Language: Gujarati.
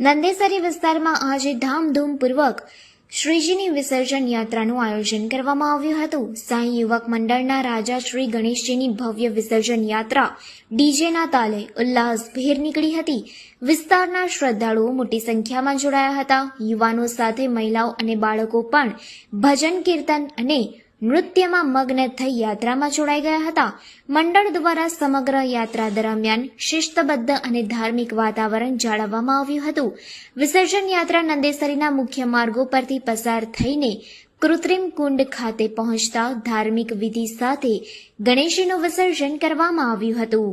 નંદેસરી વિસ્તારમાં આજે ધામધૂમપૂર્વક શ્રીજીની વિસર્જન યાત્રાનું આયોજન કરવામાં આવ્યું હતું। સાંઈ યુવક મંડળના રાજા શ્રી ગણેશજીની ભવ્ય વિસર્જન યાત્રા ડીજેના તાલે ઉલ્લાસભેર નીકળી હતી। વિસ્તારના શ્રદ્ધાળુઓ મોટી સંખ્યામાં જોડાયા હતા। યુવાનો સાથે મહિલાઓ અને બાળકો પણ ભજન કીર્તન અને નૃત્યમાં મગ્ન થઈ યાત્રામાં જોડાઈ ગયા હતા। મંડળ દ્વારા સમગ્ર યાત્રા દરમિયાન શિસ્તબદ્ધ અને ધાર્મિક વાતાવરણ જાળવવામાં આવ્યું હતું। વિસર્જન યાત્રા નંદેસરીના મુખ્ય માર્ગો પરથી પસાર થઈને કૃત્રિમ કુંડ ખાતે પહોંચતા ધાર્મિક વિધિ સાથે ગણેશજીનું વિસર્જન કરવામાં આવ્યું હતું।